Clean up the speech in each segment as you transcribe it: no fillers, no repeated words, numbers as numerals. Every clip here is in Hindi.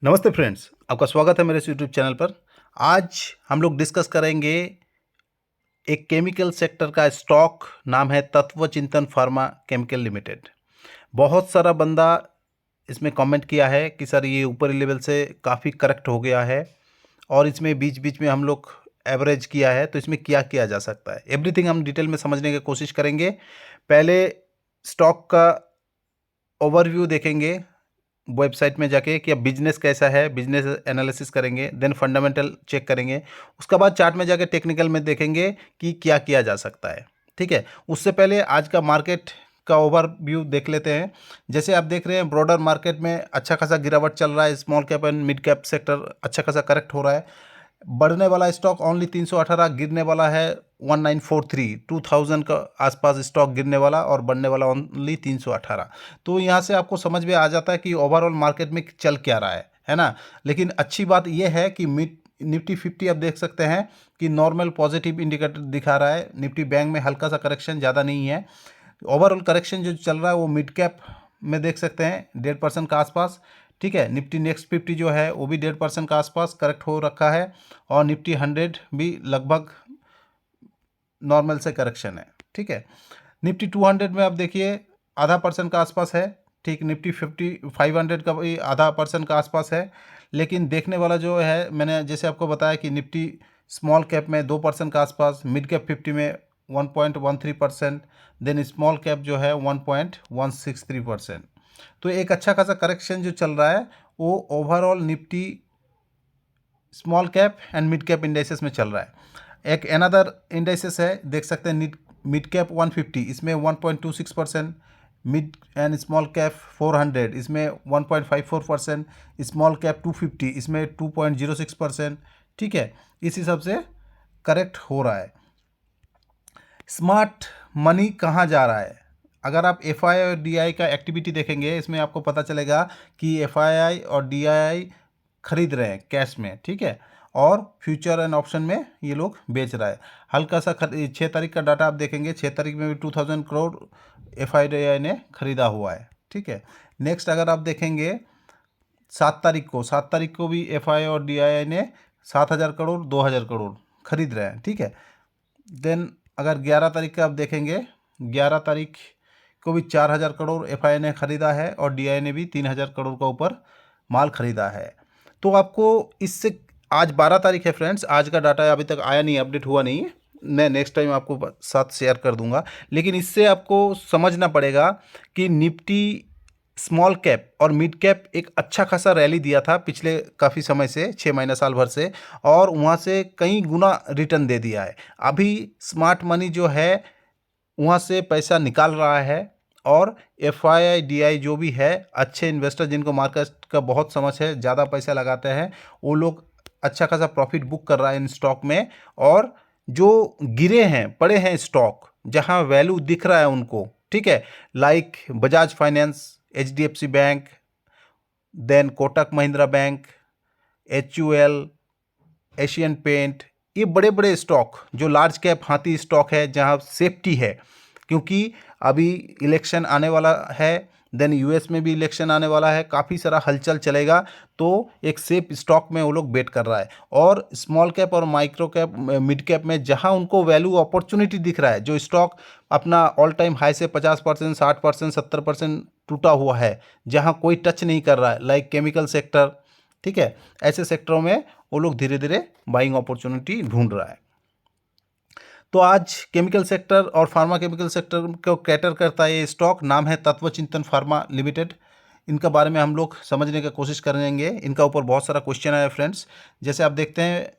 नमस्ते फ्रेंड्स, आपका स्वागत है मेरे इस यूट्यूब चैनल पर। आज हम लोग डिस्कस करेंगे एक केमिकल सेक्टर का स्टॉक, नाम है Tatva Chintan Pharma Chemical limited. बहुत सारा बंदा इसमें कमेंट किया है कि सर ये ऊपरी लेवल से काफ़ी करेक्ट हो गया है और इसमें बीच बीच में हम लोग एवरेज किया है, तो इसमें क्या किया जा सकता है, एवरीथिंग हम डिटेल में समझने की कोशिश करेंगे। पहले स्टॉक का ओवरव्यू देखेंगे वेबसाइट में जाके कि अब बिजनेस कैसा है, बिजनेस एनालिसिस करेंगे, देन फंडामेंटल चेक करेंगे, उसके बाद चार्ट में जाके टेक्निकल में देखेंगे कि क्या किया जा सकता है। ठीक है, उससे पहले आज का मार्केट का ओवरव्यू देख लेते हैं। जैसे आप देख रहे हैं ब्रॉडर मार्केट में अच्छा खासा गिरावट चल रहा है, small cap and mid cap sector अच्छा खासा करेक्ट हो रहा है। बढ़ने वाला स्टॉक ओनली 318, गिरने वाला है 1943, 2000 का आसपास स्टॉक गिरने वाला और बढ़ने वाला ओनली 318। तो यहाँ से आपको समझ में आ जाता है कि ओवरऑल मार्केट में चल क्या रहा है ना। लेकिन अच्छी बात यह है कि निफ्टी 50 आप देख सकते हैं कि नॉर्मल पॉजिटिव इंडिकेटर दिखा रहा है। निफ्टी बैंक में हल्का सा करेक्शन, ज़्यादा नहीं है। ओवरऑल करेक्शन जो चल रहा है वो मिड कैप में देख सकते हैं 1.5% का आसपास। ठीक है, निफ्टी नेक्स्ट 50 जो है वो भी 1.5% का आसपास करेक्ट हो रखा है और निफ्टी 100 भी लगभग नॉर्मल से करेक्शन है। ठीक है, निफ्टी 200 में आप देखिए आधा परसेंट का आसपास है। ठीक, निफ्टी 500 का भी आधा परसेंट का आसपास है। लेकिन देखने वाला जो है, मैंने जैसे आपको बताया कि निफ्टी स्मॉल कैप में 2% का आसपास, मिड कैप 50 में 1.13%, देन स्मॉल कैप जो है 1.163%। तो एक अच्छा खासा करेक्शन जो चल रहा है वो overall Nifty small cap and mid cap indices में चल रहा है। एक अनदर इंडाइसेस है, देख सकते हैं मिड कैप 150, इसमें 1.26%, मिड एंड स्मॉल कैप 400, इसमें 1.54%, स्मॉल कैप 250, इसमें 2.06%। ठीक है, इस हिसाब से करेक्ट हो रहा है। स्मार्ट मनी कहाँ जा रहा है? अगर आप एफआई और डीआई का एक्टिविटी देखेंगे, इसमें आपको पता चलेगा कि एफआई और डीआई खरीद रहे हैं कैश में। ठीक है, और फ्यूचर एंड ऑप्शन में ये लोग बेच रहा है। हल्का सा 6 तारीख का डाटा आप देखेंगे, 6 तारीख में भी 2000 करोड़ एफआई डीआई ने खरीदा हुआ है। ठीक है, नेक्स्ट अगर आप देखेंगे 7 तारीख को भी एफआई और डीआई ने 7000 करोड़ 2000 करोड़ खरीद रहे हैं। ठीक है, देन अगर 11 तारीख का आप देखेंगे, 11 तारीख को भी 4000 करोड़ एफआई ने खरीदा है और डीआई ने भी 3000 करोड़ का ऊपर माल खरीदा है। तो आपको इससे, आज 12 तारीख है फ्रेंड्स, आज का डाटा अभी तक आया नहीं, अपडेट हुआ नहीं है, मैं नेक्स्ट टाइम आपको साथ शेयर कर दूंगा। लेकिन इससे आपको समझना पड़ेगा कि निफ्टी स्मॉल कैप और मिड कैप एक अच्छा खासा रैली दिया था पिछले काफ़ी समय से, 6 महीना साल भर से, और वहाँ से कई गुना रिटर्न दे दिया है। अभी स्मार्ट मनी जो है वहाँ से पैसा निकाल रहा है और F I I D I जो भी है, अच्छे इन्वेस्टर जिनको मार्केट का बहुत समझ है, ज़्यादा पैसा लगाते हैं, वो लोग अच्छा खासा प्रॉफिट बुक कर रहा है इन स्टॉक में। और जो गिरे हैं, पड़े हैं स्टॉक, जहाँ वैल्यू दिख रहा है उनको, ठीक है, like Bajaj Finance, H D F C Bank, then Kotak Mahindra Bank, H U L, Asian Paint, ये बड़े बड़े स्टॉक जो लार्ज कैप हाथी स्टॉक है, जहां सेफ्टी है, क्योंकि अभी इलेक्शन आने वाला है, देन यूएस में भी इलेक्शन आने वाला है, काफ़ी सारा हलचल चलेगा, तो एक सेफ स्टॉक में वो लोग बेट कर रहा है। और स्मॉल कैप और माइक्रो कैप, मिड कैप में जहां उनको वैल्यू अपॉर्चुनिटी दिख रहा है, जो स्टॉक अपना ऑल टाइम हाई से 50%, 60%, 70% टूटा हुआ है, जहां कोई टच नहीं कर रहा है, लाइक केमिकल सेक्टर, ठीक है, ऐसे सेक्टरों में वो लोग धीरे धीरे बाइंग अपॉर्चुनिटी ढूंढ रहा है। तो आज केमिकल सेक्टर और फार्मा केमिकल सेक्टर को कैटर करता है ये स्टॉक, नाम है तत्व चिंतन फार्मा लिमिटेड। इनका बारे में हम लोग समझने की कोशिश करेंगे। इनका ऊपर बहुत सारा क्वेश्चन आया फ्रेंड्स। जैसे आप देखते हैं,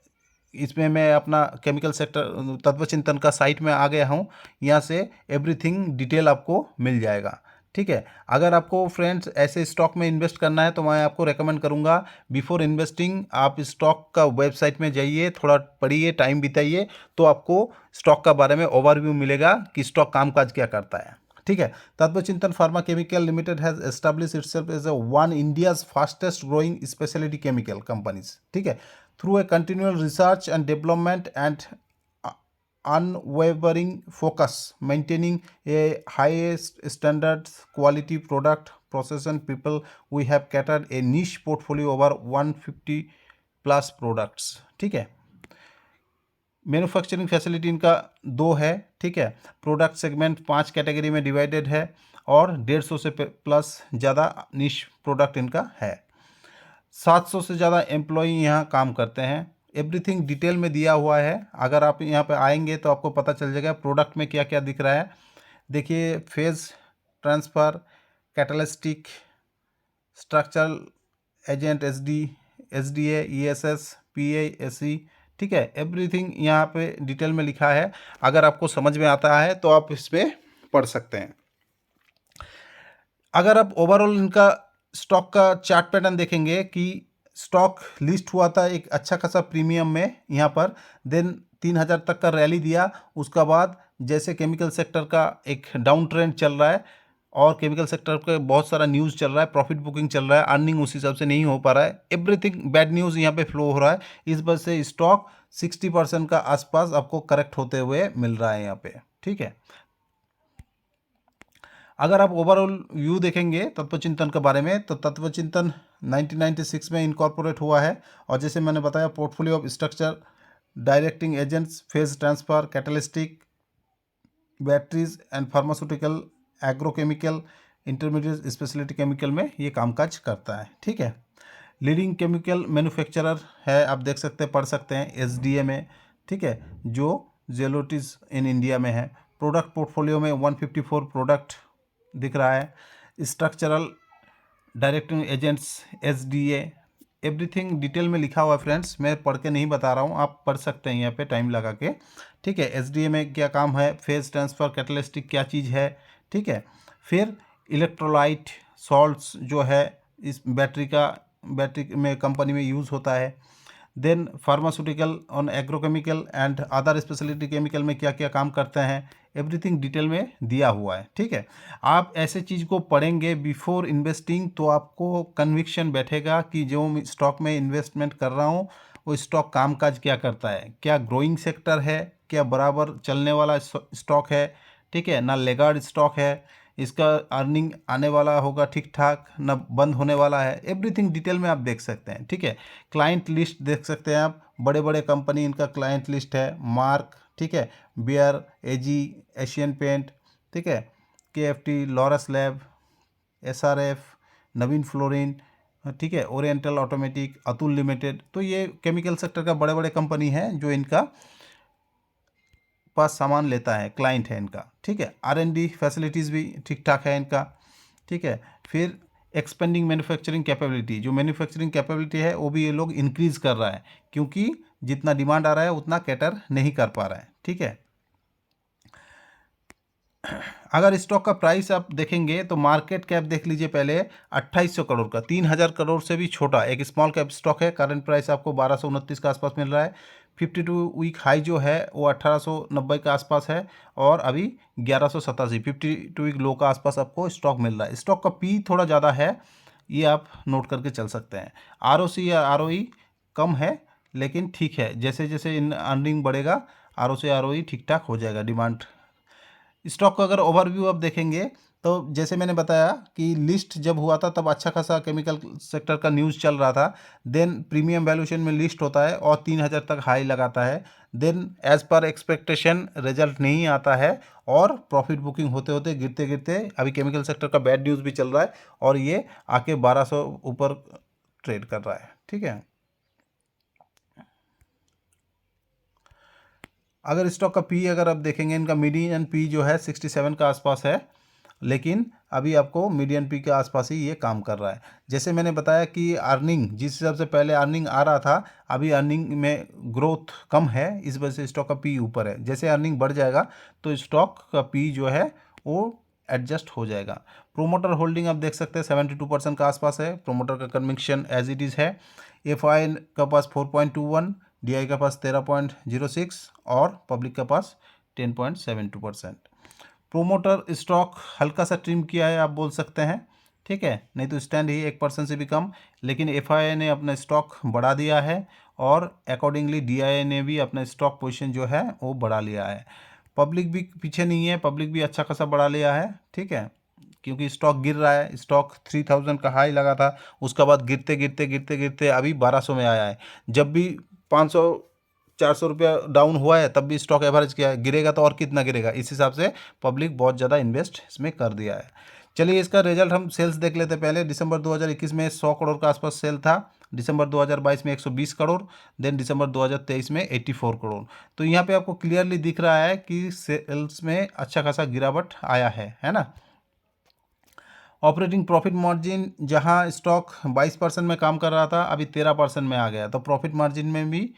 इसमें मैं अपना केमिकल सेक्टर तत्व चिंतन का साइट में आ गया हूँ। यहाँ से एवरीथिंग डिटेल आपको मिल जाएगा। ठीक है, अगर आपको फ्रेंड्स ऐसे स्टॉक में इन्वेस्ट करना है तो मैं आपको रेकमेंड करूंगा, बिफोर इन्वेस्टिंग आप स्टॉक का वेबसाइट में जाइए, थोड़ा पढ़िए, टाइम बिताइए, तो आपको स्टॉक का बारे में ओवरव्यू मिलेगा कि स्टॉक कामकाज क्या करता है। ठीक है, Tatva Chintan Pharma Chemical Limited has established itself as a one India's fastest growing speciality chemical companies. ठीक है, through a continual research and development and unwavering focus, maintaining a highest standards quality product process and people, we have catered a niche portfolio over 150 plus products, ठीक है। मैन्युफैक्चरिंग फैसिलिटी इनका 2 है, ठीक है। प्रोडक्ट सेगमेंट 5 कैटेगरी में डिवाइडेड है और 150 से प्लस ज़्यादा निश प्रोडक्ट इनका है। 700 से ज़्यादा एम्प्लॉई यहाँ काम करते हैं। एवरीथिंग डिटेल में दिया हुआ है, अगर आप यहाँ पे आएंगे तो आपको पता चल जाएगा प्रोडक्ट में क्या क्या दिख रहा है। देखिए, phase transfer, catalytic, structural agent, SDA, ESS, PA, ठीक है। एवरीथिंग यहाँ पे डिटेल में लिखा है, अगर आपको समझ में आता है तो आप इस पर पढ़ सकते हैं। अगर आप ओवरऑल इनका स्टॉक का चार्ट पैटर्न देखेंगे कि स्टॉक लिस्ट हुआ था एक अच्छा खासा प्रीमियम में यहाँ पर, देन 3000 तक का रैली दिया। उसका बाद जैसे केमिकल सेक्टर का एक डाउन ट्रेंड चल रहा है और केमिकल सेक्टर पे बहुत सारा न्यूज़ चल रहा है, प्रॉफिट बुकिंग चल रहा है, अर्निंग उस हिसाब से नहीं हो पा रहा है, एवरीथिंग बैड न्यूज़ यहाँ पे फ्लो हो रहा है। इस वजह से स्टॉक 60% का आसपास आपको करेक्ट होते हुए मिल रहा है यहाँ पे, ठीक है। अगर आप ओवरऑल व्यू देखेंगे तत्वचिंतन के बारे में, तो तत्वचिंतन 1996 में इनकॉर्पोरेट हुआ है और जैसे मैंने बताया portfolio of structure, directing agents, phase transfer, catalytic, batteries and pharmaceutical, agrochemical, intermediate speciality chemical में ये कामकाज करता है, ठीक है। लीडिंग केमिकल मैन्युफैक्चरर है, आप देख सकते हैं, पढ़ सकते हैं, SDA में, ठीक है, जो जेलोटिस इन इंडिया में है। प्रोडक्ट पोर्टफोलियो में 154 प्रोडक्ट दिख रहा है। Structural, directing agents, SDA, everything detail में लिखा हुआ है फ्रेंड्स, मैं पढ़ के नहीं बता रहा हूँ, आप पढ़ सकते हैं यहाँ पे टाइम लगा के, ठीक है। SDA में क्या काम है, फेज ट्रांसफ़र, कैटलिस्टिक क्या चीज़ है, ठीक है। फिर इलेक्ट्रोलाइट सॉल्ट्स जो है इस बैटरी में कंपनी में यूज़ होता है। Then pharmaceutical on agrochemical and other speciality chemical में क्या क्या काम करते हैं, एवरीथिंग डिटेल में दिया हुआ है, ठीक है। आप ऐसे चीज़ को पढ़ेंगे बिफोर इन्वेस्टिंग तो आपको कन्विक्शन बैठेगा कि जो स्टॉक में इन्वेस्टमेंट कर रहा हूँ वो स्टॉक कामकाज क्या करता है, क्या ग्रोइंग सेक्टर है, क्या बराबर चलने वाला स्टॉक है, ठीक है ना, लेगार्ड स्टॉक है, इसका अर्निंग आने वाला होगा ठीक ठाक, ना बंद होने वाला है, एवरीथिंग डिटेल में आप देख सकते हैं, ठीक है। क्लाइंट लिस्ट देख सकते हैं आप, बड़े बड़े कंपनी इनका क्लाइंट लिस्ट है, मार्क, ठीक है, बियर, AG, एशियन पेंट, ठीक है, KFT, लॉरस लैब, SRF, नवीन फ्लोरिन, ठीक है, ओरिएंटल ऑटोमेटिक, अतुल लिमिटेड। तो ये केमिकल सेक्टर का बड़े बड़े कंपनी हैं जो इनका पास सामान लेता है, क्लाइंट है इनका, ठीक है। R&D फैसिलिटीज़ भी ठीक ठाक है इनका, ठीक है। फिर एक्सपेंडिंग मैन्युफैक्चरिंग कैपेबिलिटी, जो मैन्युफैक्चरिंग कैपेबिलिटी है वो भी ये लोग इंक्रीज़ कर रहा है, क्योंकि जितना डिमांड आ रहा है उतना कैटर नहीं कर पा रहा है, ठीक है। अगर स्टॉक का प्राइस आप देखेंगे तो मार्केट कैप देख लीजिए पहले, 2800 करोड़ का, 3000 करोड़ से भी छोटा एक स्मॉल कैप स्टॉक है। करंट प्राइस आपको 1229 के आसपास मिल रहा है। 52 वीक हाई जो है वो 1890 के आसपास है और अभी 1187, 52 वीक लो का आसपास आपको स्टॉक मिल रहा है। स्टॉक का पी थोड़ा ज़्यादा है, ये आप नोट करके चल सकते हैं। ROC या ROE कम है लेकिन ठीक है, जैसे जैसे इन अर्निंग बढ़ेगा ROC ROE ठीक ठाक हो जाएगा। डिमांड स्टॉक का अगर ओवरव्यू आप देखेंगे तो जैसे मैंने बताया कि लिस्ट जब हुआ था तब अच्छा खासा केमिकल सेक्टर का न्यूज़ चल रहा था। देन प्रीमियम वैल्यूएशन में लिस्ट होता है और 3000 तक हाई लगाता है। देन एज पर एक्सपेक्टेशन रिजल्ट नहीं आता है और प्रॉफिट बुकिंग होते होते गिरते गिरते अभी केमिकल सेक्टर का बैड न्यूज़ भी चल रहा है और ये आके 1200 ऊपर ट्रेड कर रहा है, ठीक है। अगर स्टॉक का पी अगर आप देखेंगे, इनका मीडियन पी जो है 67 का आसपास है, लेकिन अभी आपको मीडियन पी के आसपास ही ये काम कर रहा है। जैसे मैंने बताया कि अर्निंग जिस हिसाब से पहले अर्निंग आ रहा था, अभी अर्निंग में ग्रोथ कम है, इस वजह से स्टॉक का पी ऊपर है। जैसे अर्निंग बढ़ जाएगा तो स्टॉक का पी जो है वो एडजस्ट हो जाएगा। प्रोमोटर होल्डिंग आप देख सकते हैं 72% का आसपास है। प्रोमोटर का कन्विक्शन एज इट इज़ है। FI का पास 4.21, DI का पास 13.06 और पब्लिक का पास 10.72%। प्रोमोटर स्टॉक हल्का सा ट्रिम किया है आप बोल सकते हैं, ठीक है, नहीं तो स्टैंड ही 1% से भी कम। लेकिन FI ने अपना स्टॉक बढ़ा दिया है और अकॉर्डिंगली DI ने भी अपना स्टॉक पोजीशन जो है वो बढ़ा लिया है। पब्लिक भी पीछे नहीं है, पब्लिक भी अच्छा खासा बढ़ा लिया है, ठीक है। क्योंकि स्टॉक गिर रहा है। स्टॉक 3000 का हाई लगा था, उसके बाद गिरते गिरते गिरते गिरते अभी 1200 में आया है। जब भी 500 400 रुपया डाउन हुआ है तब भी स्टॉक एवरेज किया है, गिरेगा तो और कितना गिरेगा। इस हिसाब से पब्लिक बहुत ज़्यादा इन्वेस्ट इसमें कर दिया है। चलिए इसका रिजल्ट हम सेल्स देख लेते पहले। दिसंबर 2021 में 100 करोड़ का आसपास सेल था, दिसंबर 2022 में 120 करोड़, देन दिसंबर 2023 में 84 करोड़। तो यहाँ पे आपको क्लियरली दिख रहा है कि सेल्स में अच्छा खासा गिरावट आया है ना। ऑपरेटिंग प्रॉफिट मार्जिन जहां स्टॉक 22% में काम कर रहा था, अभी 13% में आ गया, तो प्रॉफिट मार्जिन में भी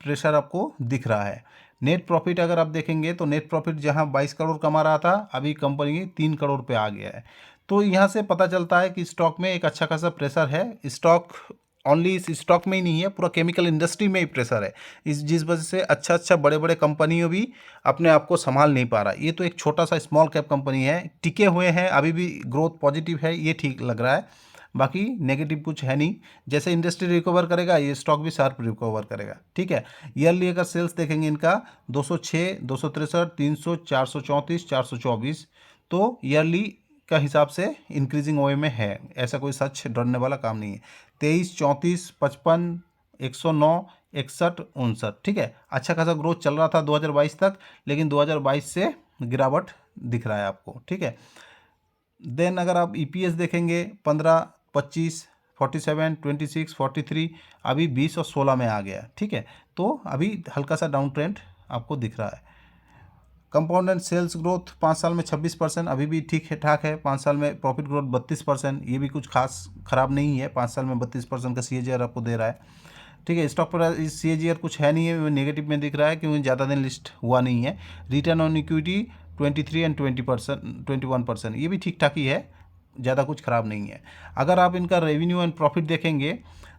प्रेशर आपको दिख रहा है। नेट प्रॉफिट अगर आप देखेंगे तो नेट प्रॉफिट जहां 22 करोड़ कमा रहा था, अभी कंपनी 3 करोड़ पे आ गया है। तो यहाँ से पता चलता है कि स्टॉक में एक अच्छा खासा प्रेशर है। स्टॉक ओनली इस स्टॉक में ही नहीं है, पूरा केमिकल इंडस्ट्री में ही प्रेशर है, इस जिस वजह से अच्छा बड़े बड़े कंपनियों भी अपने आप को संभाल नहीं पा रहा। ये तो एक छोटा सा स्मॉल कैप कंपनी है, टिके हुए हैं, अभी भी ग्रोथ पॉजिटिव है, ये ठीक लग रहा है, बाकी नेगेटिव कुछ है नहीं। जैसे इंडस्ट्री रिकवर करेगा ये स्टॉक भी शार्प रिकवर करेगा, ठीक है। ईयरली अगर सेल्स देखेंगे इनका 206, 263, 300, 434, 424, तो ईयरली का हिसाब से इंक्रीजिंग वे में है, ऐसा कोई सच डरने वाला काम नहीं है। 23, 34, 55, 109, 61, 59, ठीक है। अच्छा खासा ग्रोथ चल रहा था 2022 तक, लेकिन 2022 से गिरावट दिख रहा है आपको, ठीक है। देन अगर आप ईपीएस देखेंगे 15, 25, 47, 26, 43, अभी 20 और 16 में आ गया, ठीक है। तो अभी हल्का सा डाउन ट्रेंड आपको दिख रहा है। कंपाउंड एंड सेल्स ग्रोथ 5 साल में 26%, अभी भी ठीक है, ठाक है। 5 साल में प्रॉफिट ग्रोथ 32%, ये भी कुछ खास खराब नहीं है। 5 साल में 32% का CAGR आपको दे रहा है, ठीक है। स्टॉक पर इस CAGR कुछ है नहीं है, नेगेटिव में दिख रहा है क्योंकि ज़्यादा दिन लिस्ट हुआ नहीं है। रिटर्न ऑन इक्विटी 23 एंड 21%, ये भी ठीक ठाक ही है, ज़्यादा कुछ ख़राब नहीं है। अगर आप इनका रेवेन्यू एंड प्रॉफिट देखेंगे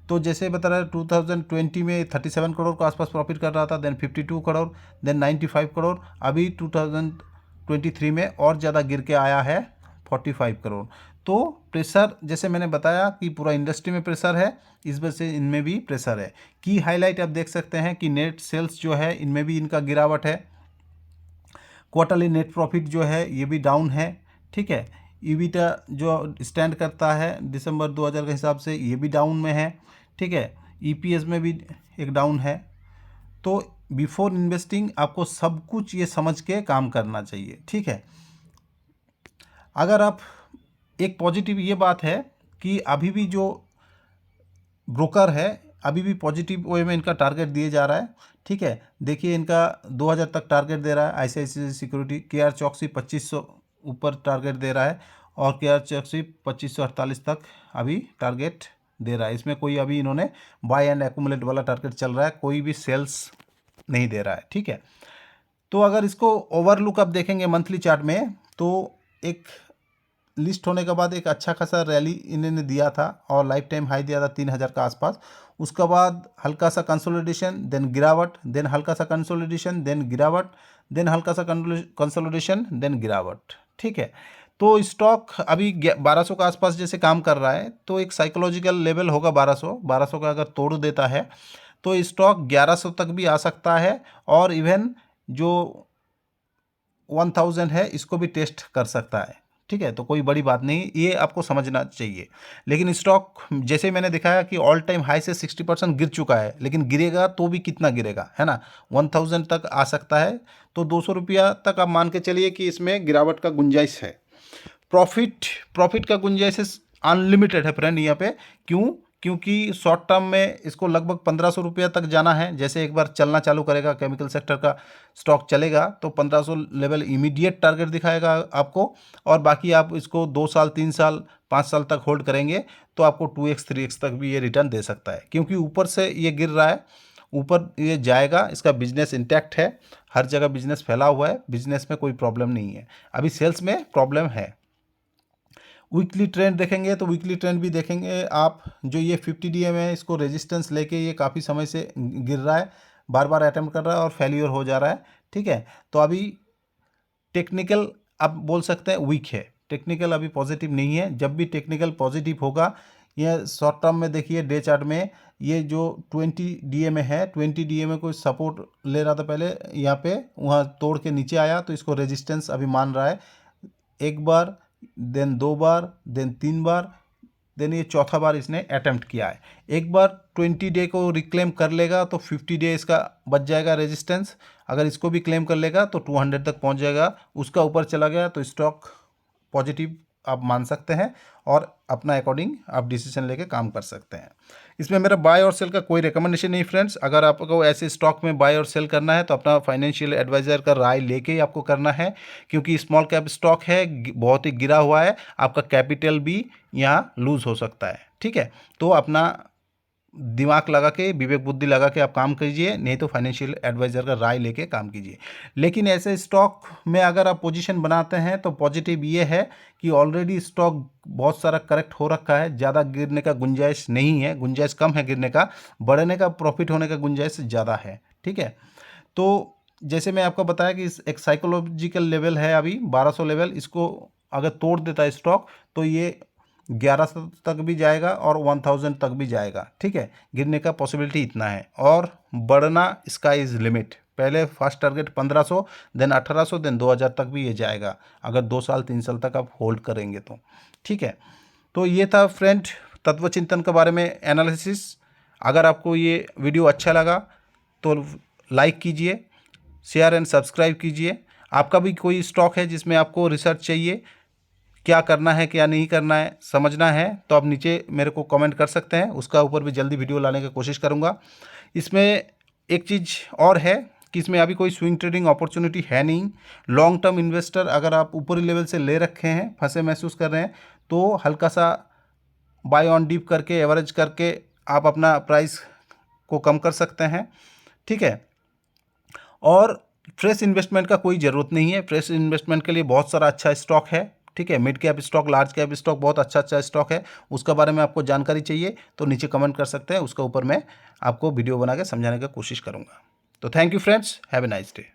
तो जैसे बता रहा है 2020 में 37 करोड़ के आसपास प्रॉफिट कर रहा था, देन 52 करोड़, देन 95 करोड़, अभी 2023 में और ज़्यादा गिर के आया है 45 करोड़। तो प्रेशर जैसे मैंने बताया कि पूरा इंडस्ट्री में प्रेशर है, इस वजह से इनमें भी प्रेशर है। की हाईलाइट आप देख सकते हैं कि नेट सेल्स जो है इनमें भी इनका गिरावट है। क्वार्टरली नेट प्रॉफिट जो है ये भी डाउन है, ठीक है। ईबिटा जो स्टैंड करता है दिसंबर 2000 के हिसाब से, ये भी डाउन में है, ठीक है। ईपीएस में भी एक डाउन है। तो बिफोर इन्वेस्टिंग आपको सब कुछ ये समझ के काम करना चाहिए, ठीक है। अगर आप एक पॉजिटिव ये बात है कि अभी भी जो ब्रोकर है अभी भी पॉजिटिव वे में इनका टारगेट दिए जा रहा है, ठीक है। देखिए इनका 2000 तक टारगेट दे रहा है आईसीआईसीआई सिक्योरिटी, केआर चौकसी 2500 ऊपर टारगेट दे रहा है, और केआर चौकसी 2548 तक अभी टारगेट दे रहा है। इसमें कोई अभी इन्होंने बाय एंड एक्यूमुलेट वाला टारगेट चल रहा है, कोई भी सेल्स नहीं दे रहा है, ठीक है। तो अगर इसको ओवरलुक आप देखेंगे मंथली चार्ट में, तो एक लिस्ट होने के बाद एक अच्छा खासा रैली इन्होंने दिया था और लाइफ टाइम हाई दिया था 3000 का आसपास। उसके बाद हल्का सा कंसोलिडेशन, देन गिरावट, देन हल्का सा कंसोलिडेशन, देन गिरावट, देन हल्का सा कंसोलिडेशन, देन गिरावट, ठीक है। तो स्टॉक अभी 1200 के आसपास जैसे काम कर रहा है, तो एक साइकोलॉजिकल लेवल होगा 1200 का अगर तोड़ देता है तो स्टॉक 1100 तक भी आ सकता है, और इवन जो 1000 है इसको भी टेस्ट कर सकता है, ठीक है। तो कोई बड़ी बात नहीं, ये आपको समझना चाहिए। लेकिन स्टॉक जैसे मैंने दिखाया कि ऑल टाइम हाई से 60% गिर चुका है, लेकिन गिरेगा तो भी कितना गिरेगा, है ना, 1000 तक आ सकता है। तो 200 रुपया तक आप मान के चलिए कि इसमें गिरावट का गुंजाइश है। प्रॉफिट का गुंजाइश अनलिमिटेड है फ्रेंड यहाँ पे। क्यों? क्योंकि शॉर्ट टर्म में इसको लगभग 1500 रुपया तक जाना है। जैसे एक बार चलना चालू करेगा, केमिकल सेक्टर का स्टॉक चलेगा, तो 1500 लेवल इमीडिएट टारगेट दिखाएगा आपको, और बाकी आप इसको 2 साल, 3 साल, 5 साल तक होल्ड करेंगे तो आपको 2x 3x तक भी ये रिटर्न दे सकता है। क्योंकि ऊपर से ये गिर रहा है, ऊपर ये जाएगा, इसका बिजनेस इंटैक्ट है, हर जगह बिजनेस फैला हुआ है, बिजनेस में कोई प्रॉब्लम नहीं है। अभी सेल्स में प्रॉब्लम है। वीकली ट्रेंड देखेंगे तो वीकली ट्रेंड भी देखेंगे आप, जो ये 50 DM है, इसको रेजिस्टेंस लेके ये काफ़ी समय से गिर रहा है, बार बार अटेम्प्ट कर रहा है और फेल्यूर हो जा रहा है, ठीक है। तो अभी टेक्निकल आप बोल सकते हैं वीक है, टेक्निकल अभी पॉजिटिव नहीं है। जब भी टेक्निकल पॉजिटिव होगा, ये शॉर्ट टर्म में देखिए डे चार्ट में ये जो 20 DA में है, 20 DA में कोई सपोर्ट ले रहा था पहले यहाँ पे, वहाँ तोड़ के नीचे आया, तो इसको रेजिस्टेंस अभी मान रहा है। एक बार देन 2 बार, देन 3 बार, देन ये चौथा बार इसने अटेम्प्ट किया है। एक बार 20 डे को रिक्लेम कर लेगा तो 50 डे इसका बच जाएगा रेजिस्टेंस। अगर इसको भी क्लेम कर लेगा तो 200 तक पहुंच जाएगा। उसका ऊपर चला गया तो स्टॉक पॉजिटिव आप मान सकते हैं और अपना अकॉर्डिंग आप डिसीजन लेके काम कर सकते हैं। इसमें मेरा बाय और सेल का कोई रिकमेंडेशन नहीं फ्रेंड्स। अगर आपको ऐसे स्टॉक में बाय और सेल करना है तो अपना फाइनेंशियल एडवाइज़र का राय लेके ही आपको करना है, क्योंकि स्मॉल कैप स्टॉक है, बहुत ही गिरा हुआ है, आपका कैपिटल भी यहाँ लूज़ हो सकता है। ठीक है, तो अपना दिमाग लगा के, विवेक बुद्धि लगा के आप काम कीजिए, नहीं तो फाइनेंशियल एडवाइज़र का राय लेके काम कीजिए। लेकिन ऐसे स्टॉक में अगर आप पोजीशन बनाते हैं तो पॉजिटिव ये है कि ऑलरेडी स्टॉक बहुत सारा करेक्ट हो रखा है, ज़्यादा गिरने का गुंजाइश नहीं है, गुंजाइश कम है गिरने का, बढ़ने का, प्रॉफिट होने का गुंजाइश ज़्यादा है। ठीक है, तो जैसे मैं आपको बताया कि एक साइकोलॉजिकल लेवल है अभी 1200 लेवल, इसको अगर तोड़ देता है स्टॉक तो ये 1100 तक भी जाएगा और 1000 तक भी जाएगा। ठीक है, गिरने का पॉसिबिलिटी इतना है और बढ़ना स्काई इज़ लिमिट। पहले फर्स्ट टारगेट 1500, देन 1800, देन 2000 तक भी ये जाएगा अगर 2 साल 3 साल तक आप होल्ड करेंगे तो। ठीक है, तो ये था फ्रेंड तत्व चिंतन के बारे में एनालिसिस। अगर आपको ये वीडियो अच्छा लगा तो लाइक कीजिए, शेयर एंड सब्सक्राइब कीजिए। आपका भी कोई स्टॉक है जिसमें आपको रिसर्च चाहिए, क्या करना है क्या नहीं करना है समझना है, तो आप नीचे मेरे को कमेंट कर सकते हैं, उसका ऊपर भी जल्दी वीडियो लाने की कोशिश करूँगा। इसमें एक चीज़ और है कि इसमें अभी कोई स्विंग ट्रेडिंग अपॉर्चुनिटी है नहीं। लॉन्ग टर्म इन्वेस्टर अगर आप ऊपरी लेवल से ले रखे हैं, फंसे महसूस कर रहे हैं, तो हल्का सा बाय ऑन डिप करके, एवरेज करके आप अपना प्राइस को कम कर सकते हैं। ठीक है, और फ्रेश इन्वेस्टमेंट का कोई ज़रूरत नहीं है। फ्रेश इन्वेस्टमेंट के लिए बहुत सारा अच्छा स्टॉक है। ठीक है, mid cap stock, large cap stock, बहुत अच्छा स्टॉक है। उसका बारे में आपको जानकारी चाहिए तो नीचे कमेंट कर सकते हैं, उसका ऊपर मैं आपको वीडियो बना के समझाने की कोशिश करूँगा। तो thank you friends, have a nice day.